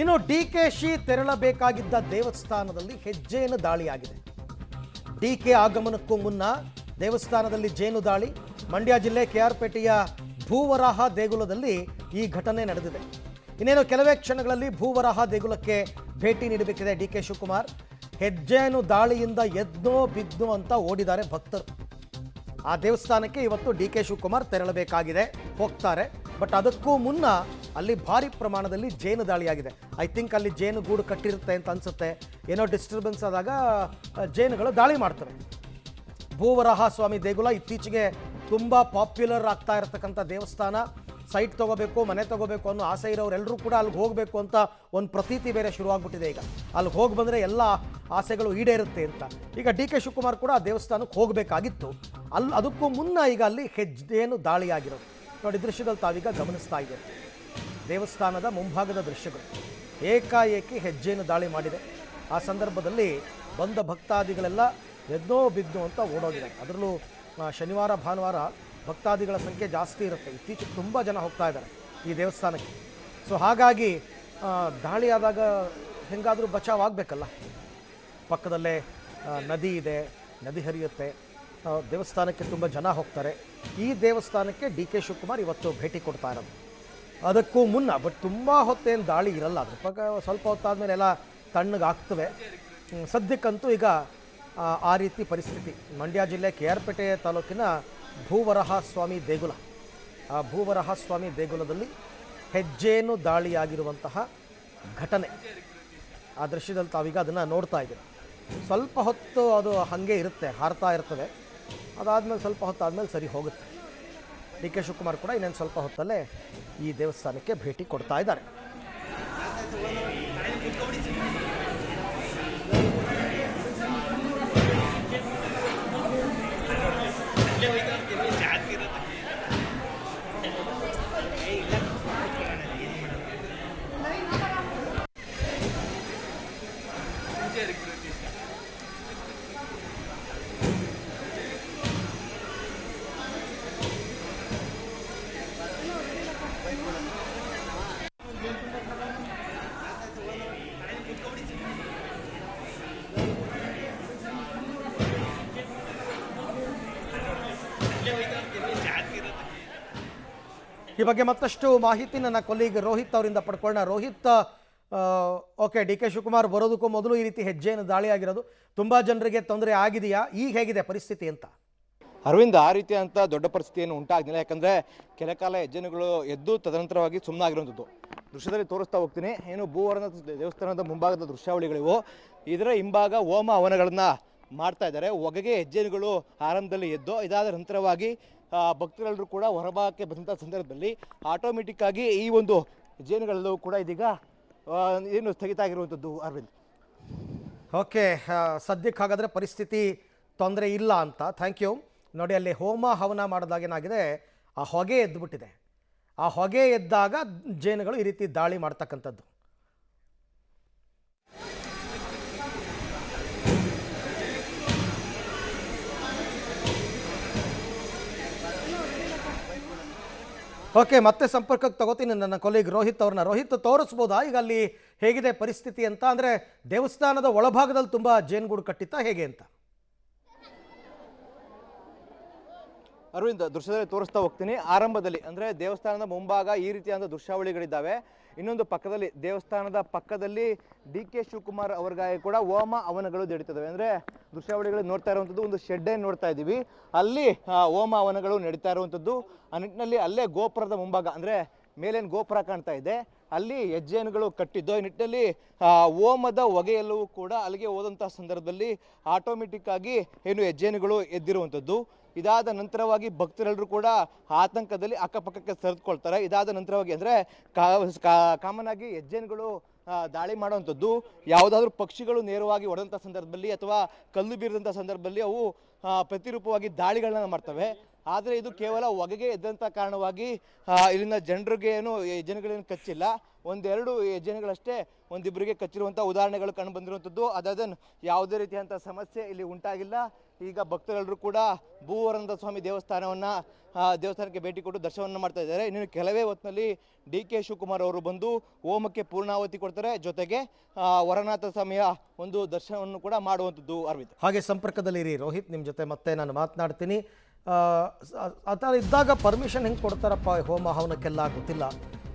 ಇನ್ನು ಡಿಕೆಶಿ ತೆರಳಬೇಕಾಗಿದ್ದ ದೇವಸ್ಥಾನದಲ್ಲಿ ಹೆಜ್ಜೇನು ದಾಳಿಯಾಗಿದೆ. ಡಿಕೆ ಆಗಮನಕ್ಕೂ ಮುನ್ನ ದೇವಸ್ಥಾನದಲ್ಲಿ ಜೇನು ದಾಳಿ. ಮಂಡ್ಯ ಜಿಲ್ಲೆ ಕೆಆರ್ಪೇಟೆಯ ಭೂವರಾಹ ದೇಗುಲದಲ್ಲಿ ಈ ಘಟನೆ ನಡೆದಿದೆ. ಇನ್ನೇನು ಕೆಲವೇ ಕ್ಷಣಗಳಲ್ಲಿ ಭೂವರಾಹ ದೇಗುಲಕ್ಕೆ ಭೇಟಿ ನೀಡಬೇಕಿದೆ ಡಿಕೆ ಶಿವಕುಮಾರ್. ಹೆಜ್ಜೇನು ದಾಳಿಯಿಂದ ಎದ್ನೋ ಬಿದ್ನೋ ಅಂತ ಓಡಿದ್ದಾರೆ ಭಕ್ತರು. ಆ ದೇವಸ್ಥಾನಕ್ಕೆ ಇವತ್ತು ಡಿಕೆ ಶಿವಕುಮಾರ್ ತೆರಳಬೇಕಾಗಿದೆ, ಹೋಗ್ತಾರೆ. ಬಟ್ ಅದಕ್ಕೂ ಮುನ್ನ ಅಲ್ಲಿ ಭಾರಿ ಪ್ರಮಾಣದಲ್ಲಿ ಜೇನು ದಾಳಿಯಾಗಿದೆ. ಐ ಥಿಂಕ್ ಅಲ್ಲಿ ಜೇನು ಗೂಡು ಕಟ್ಟಿರುತ್ತೆ ಅಂತ ಅನಿಸುತ್ತೆ. ಏನೋ ಡಿಸ್ಟರ್ಬೆನ್ಸ್ ಆದಾಗ ಜೇನುಗಳು ದಾಳಿ ಮಾಡ್ತವೆ. ಭೂವರಾಹ ಸ್ವಾಮಿ ದೇಗುಲ ಇತ್ತೀಚೆಗೆ ತುಂಬ ಪಾಪ್ಯುಲರ್ ಆಗ್ತಾ ಇರತಕ್ಕಂಥ ದೇವಸ್ಥಾನ. ಸೈಟ್ ತೊಗೋಬೇಕು, ಮನೆ ತೊಗೋಬೇಕು ಅನ್ನೋ ಆಸೆ ಇರೋರೆಲ್ಲರೂ ಕೂಡ ಅಲ್ಲಿಗೆ ಹೋಗಬೇಕು ಅಂತ ಒಂದು ಪ್ರತೀತಿ ಬೇರೆ ಶುರುವಾಗ್ಬಿಟ್ಟಿದೆ. ಈಗ ಅಲ್ಲಿಗೆ ಹೋಗಿ ಬಂದರೆ ಎಲ್ಲ ಆಸೆಗಳು ಈಡೇರುತ್ತೆ ಅಂತ. ಈಗ ಡಿ ಕೆ ಶಿವಕುಮಾರ್ ಕೂಡ ಆ ದೇವಸ್ಥಾನಕ್ಕೆ ಹೋಗಬೇಕಾಗಿತ್ತು. ಅದಕ್ಕೂ ಮುನ್ನ ಈಗ ಅಲ್ಲಿ ಹೆಜ್ಜೇನು ದಾಳಿಯಾಗಿರೋದು ನೋಡಿ. ದೃಶ್ಯದಲ್ಲಿ ತಾವೀಗ ಗಮನಿಸ್ತಾ ಇದ್ದೀರಿ. ದೇವಸ್ಥಾನದ ಮುಂಭಾಗದ ದೃಶ್ಯಗಳು. ಏಕಾಏಕಿ ಹೆಜ್ಜೇನು ದಾಳಿ ಮಾಡಿದೆ. ಆ ಸಂದರ್ಭದಲ್ಲಿ ಬಂದ ಭಕ್ತಾದಿಗಳೆಲ್ಲ ಎದ್ನೋ ಬಿದ್ನೋ ಅಂತ ಓಡೋಗಿದ್ದಾರೆ. ಅದರಲ್ಲೂ ಶನಿವಾರ ಭಾನುವಾರ ಭಕ್ತಾದಿಗಳ ಸಂಖ್ಯೆ ಜಾಸ್ತಿ ಇರುತ್ತೆ. ಇತ್ತೀಚೆಗೆ ತುಂಬ ಜನ ಹೋಗ್ತಾ ಇದ್ದಾರೆ ಈ ದೇವಸ್ಥಾನಕ್ಕೆ. ಸೊ ಹಾಗಾಗಿ ದಾಳಿ ಆದಾಗ ಹೆಂಗಾದರೂ ಬಚಾವ್ ಆಗಬೇಕಲ್ಲ. ಪಕ್ಕದಲ್ಲೇ ನದಿ ಇದೆ, ನದಿ ಹರಿಯುತ್ತೆ. ದೇವಸ್ಥಾನಕ್ಕೆ ತುಂಬ ಜನ ಹೋಗ್ತಾರೆ. ಈ ದೇವಸ್ಥಾನಕ್ಕೆ ಡಿ ಕೆ ಶಿವಕುಮಾರ್ ಇವತ್ತು ಭೇಟಿ ಕೊಡ್ತಾ ಇರೋದು. ಅದಕ್ಕೂ ಮುನ್ನ ಬಟ್ ತುಂಬ ಹೊತ್ತೇನು ದಾಳಿ ಇರಲ್ಲ. ಅದ್ರ ಪಕ್ಕ ಸ್ವಲ್ಪ ಹೊತ್ತಾದಮೇಲೆ ಎಲ್ಲ ತಣ್ಣಗಾಗ್ತವೆ. ಸದ್ಯಕ್ಕಂತೂ ಈಗ ಆ ರೀತಿ ಪರಿಸ್ಥಿತಿ. ಮಂಡ್ಯ ಜಿಲ್ಲೆ ಕೆಆರ್ಪೇಟೆ ತಾಲೂಕಿನ ಭೂವರಾಹ ಸ್ವಾಮಿ ದೇಗುಲ. ಆ ಭೂವರಾಹ ಸ್ವಾಮಿ ದೇಗುಲದಲ್ಲಿ ಹೆಜ್ಜೇನು ದಾಳಿಯಾಗಿರುವಂತಹ ಘಟನೆ. ಆ ದೃಶ್ಯದಲ್ಲಿ ತಾವೀಗ ಅದನ್ನು ನೋಡ್ತಾ ಇದ್ದೀರಿ. ಸ್ವಲ್ಪ ಹೊತ್ತು ಅದು ಹಾಗೆ ಇರುತ್ತೆ, ಹಾರ್ತಾ ಇರ್ತದೆ. ಅದಾದಮೇಲೆ ಸ್ವಲ್ಪ ಹೊತ್ತಾದಮೇಲೆ ಸರಿ ಹೋಗುತ್ತೆ. ಡಿ ಕೆ ಶಿವಕುಮಾರ್ ಕೂಡ ಇನ್ನೇನು ಸ್ವಲ್ಪ ಹೊತ್ತಲ್ಲೇ ಈ ದೇವಸ್ಥಾನಕ್ಕೆ ಭೇಟಿ ಕೊಡ್ತಾ ಇದ್ದಾರೆ. ಈ ಬಗ್ಗೆ ಮತ್ತಷ್ಟು ಮಾಹಿತಿ ನನ್ನ ಕೊಲೀಗ್ ರೋಹಿತ್ ಅವರಿಂದ ಪಡ್ಕೊಳ್ಳೋಣ. Rohit, okay, D K Shivakumar ಬರೋದಕ್ಕೂ ಮೊದಲು ಈ ರೀತಿ ಹೆಜ್ಜೆಯನ್ನು ದಾಳಿ ಆಗಿರೋದು, ತುಂಬ ಜನರಿಗೆ ತೊಂದರೆ ಆಗಿದೆಯಾ? ಈಗ ಹೇಗಿದೆ ಪರಿಸ್ಥಿತಿ ಅಂತ? ಅರವಿಂದ್, ಆ ರೀತಿಯಂಥ ದೊಡ್ಡ ಪರಿಸ್ಥಿತಿಯನ್ನು ಉಂಟಾಗಲಿಲ್ಲ. ಯಾಕಂದರೆ ಕೆಲ ಕಾಲ ಹೆಜ್ಜೆನುಗಳು ಎದ್ದು ತದನಂತರವಾಗಿ ಸುಮ್ಮನಾಗಿರುವಂಥದ್ದು. ದೃಶ್ಯದಲ್ಲಿ ತೋರಿಸ್ತಾ ಹೋಗ್ತೀನಿ. ಏನು ಭೂವರಾಹ ದೇವಸ್ಥಾನದ ಮುಂಭಾಗದ ದೃಶ್ಯಾವಳಿಗಳಿವು. ಇದರ ಹಿಂಭಾಗ ಹೋಮ ಹವನಗಳನ್ನು ಮಾಡ್ತಾ ಇದ್ದಾರೆ. ಹೊಗೆಗೆ ಹೆಜ್ಜೆನುಗಳು ಆರಂಭದಲ್ಲಿ ಎದ್ದು ಇದಾದ ನಂತರವಾಗಿ ಭಕ್ತರೆಲ್ಲರೂ ಕೂಡ ಹೊರಭಾಗಕ್ಕೆ ಬಂದಂಥ ಸಂದರ್ಭದಲ್ಲಿ ಆಟೋಮೆಟಿಕ್ ಆಗಿ ಈ ಒಂದು ಹೆಜ್ಜೆನುಗಳೆಲ್ಲವೂ ಕೂಡ ಇದೀಗ ಏನು ಸ್ಥಗಿತ ಆಗಿರುವಂಥದ್ದು. ಅರವಿಂದ್, ಓಕೆ, ಸದ್ಯಕ್ಕೆ ಹಾಗಾದರೆ ಪರಿಸ್ಥಿತಿ ತೊಂದರೆ ಇಲ್ಲ ಅಂತ. Thank you. ನೋಡಿ, ಅಲ್ಲಿ ಹೋಮ ಹವನ ಮಾಡಿದಾಗ ಏನಾಗಿದೆ, ಆ ಹೊಗೆ ಎದ್ದುಬಿಟ್ಟಿದೆ. ಆ ಹೊಗೆ ಎದ್ದಾಗ ಜೇನುಗಳು ಈ ರೀತಿ ದಾಳಿ ಮಾಡ್ತಕ್ಕಂಥದ್ದು. ಓಕೆ, ಮತ್ತೆ ಸಂಪರ್ಕಕ್ಕೆ ತಗೋತೀನಿ ನನ್ನ ಕೊಲೀಗ್ ರೋಹಿತ್ ಅವ್ರನ್ನ. ರೋಹಿತ್, ತೋರಿಸ್ಬೋದಾ ಈಗ ಅಲ್ಲಿ ಹೇಗಿದೆ ಪರಿಸ್ಥಿತಿ ಅಂತ? ಅಂದರೆ ದೇವಸ್ಥಾನದ ಒಳಭಾಗದಲ್ಲಿ ತುಂಬ ಜೇನುಗೂಡು ಕಟ್ಟಿತ್ತಾ ಹೇಗೆ ಅಂತ? ಅರವಿಂದ್, ದೃಶ್ಯದಲ್ಲಿ ತೋರಿಸ್ತಾ ಹೋಗ್ತೀನಿ. ಆರಂಭದಲ್ಲಿ ಅಂದರೆ ದೇವಸ್ಥಾನದ ಮುಂಭಾಗ ಈ ರೀತಿಯಾದ ದೃಶ್ಯಾವಳಿಗಳಿದ್ದಾವೆ. ಇನ್ನೊಂದು ಪಕ್ಕದಲ್ಲಿ ದೇವಸ್ಥಾನದ ಪಕ್ಕದಲ್ಲಿ ಡಿ ಕೆ ಶಿವಕುಮಾರ್ ಅವ್ರಿಗಾಗಿ ಕೂಡ ಹೋಮ ಹವನಗಳು ನಡೀತವೆ. ಅಂದರೆ ದೃಶ್ಯಾವಳಿಗಳು ನೋಡ್ತಾ ಇರುವಂಥದ್ದು ಒಂದು ಶೆಡ್ಡನ್ನು ನೋಡ್ತಾ ಇದ್ದೀವಿ. ಅಲ್ಲಿ ಹೋಮ ಹವನಗಳು ನಡೀತಾ ಇರುವಂಥದ್ದು. ಆ ನಿಟ್ಟಿನಲ್ಲಿ ಅಲ್ಲೇ ಗೋಪುರದ ಮುಂಭಾಗ, ಅಂದರೆ ಮೇಲೇನು ಗೋಪುರ ಕಾಣ್ತಾ ಇದೆ, ಅಲ್ಲಿ ಹೆಜ್ಜೆನುಗಳು ಕಟ್ಟಿದ್ದು. ಈ ನಿಟ್ಟಿನಲ್ಲಿ ಹೋಮದ ಹೊಗೆಯೆಲ್ಲವೂ ಕೂಡ ಅಲ್ಲಿಗೆ ಹೋದಂಥ ಸಂದರ್ಭದಲ್ಲಿ ಆಟೋಮೆಟಿಕ್ ಆಗಿ ಏನು ಹೆಜ್ಜೆನುಗಳು ಎದ್ದಿರುವಂಥದ್ದು. ಇದಾದ ನಂತರವಾಗಿ ಭಕ್ತರೆಲ್ಲರೂ ಕೂಡ ಆತಂಕದಲ್ಲಿ ಅಕ್ಕಪಕ್ಕಕ್ಕೆ ಸರಿದುಕೊಳ್ತಾರೆ. ಇದಾದ ನಂತರವಾಗಿ ಅಂದರೆ ಕಾಮನ್ ಆಗಿ ಹೆಜ್ಜೆನುಗಳು ದಾಳಿ ಮಾಡುವಂಥದ್ದು, ಯಾವುದಾದ್ರೂ ಪಕ್ಷಿಗಳು ನೇರವಾಗಿ ಹೊಡೆದಂಥ ಸಂದರ್ಭದಲ್ಲಿ ಅಥವಾ ಕಲ್ಲು ಬೀರಿದಂಥ ಸಂದರ್ಭದಲ್ಲಿ ಅವು ಪ್ರತಿರೂಪವಾಗಿ ದಾಳಿಗಳನ್ನ ಮಾಡ್ತವೆ. ಆದರೆ ಇದು ಕೇವಲ ಹೊಗೆಗೆ ಎದ್ದಂಥ ಕಾರಣವಾಗಿ ಇಲ್ಲಿನ ಜನರಿಗೆ ಜನಗಳೇನು ಕಚ್ಚಿಲ್ಲ. ಒಂದೆರಡು ಜನಗಳಷ್ಟೇ ಒಂದಿಬ್ಬರಿಗೆ ಕಚ್ಚಿರುವಂಥ ಉದಾಹರಣೆಗಳು ಕಂಡು ಬಂದಿರುವಂಥದ್ದು. ಅದಾದ ಯಾವುದೇ ರೀತಿಯಂಥ ಸಮಸ್ಯೆ ಇಲ್ಲಿ ಉಂಟಾಗಿಲ್ಲ. ಈಗ ಭಕ್ತರೆಲ್ಲರೂ ಕೂಡ ಭೂವರಾನಂದ ಸ್ವಾಮಿ ದೇವಸ್ಥಾನಕ್ಕೆ ಭೇಟಿ ಕೊಟ್ಟು ದರ್ಶನವನ್ನು ಮಾಡ್ತಾ ಇದ್ದಾರೆ. ಇನ್ನು ಕೆಲವೇ ಹೊತ್ತಿನಲ್ಲಿ ಡಿ.ಕೆ. ಶಿವಕುಮಾರ್ ಅವರು ಬಂದು ಹೋಮಕ್ಕೆ ಪೂರ್ಣಾಹುತಿ ಕೊಡ್ತಾರೆ. ಜೊತೆಗೆ ವರನಾಥ ಸ್ವಾಮಿಯ ಒಂದು ದರ್ಶನವನ್ನು ಕೂಡ ಮಾಡುವಂಥದ್ದು. ಅರವಿಂದ್, ಹಾಗೆ ಸಂಪರ್ಕದಲ್ಲಿರಿ ರೋಹಿತ್, ನಿಮ್ಮ ಜೊತೆ ಮತ್ತೆ ನಾನು ಮಾತನಾಡ್ತೀನಿ. ಆ ಥರ ಇದ್ದಾಗ ಪರ್ಮಿಷನ್ ಹೆಂಗೆ ಕೊಡ್ತಾರಪ್ಪ ಹೋಮ ಹವನಕ್ಕೆಲ್ಲ ಗೊತ್ತಿಲ್ಲ.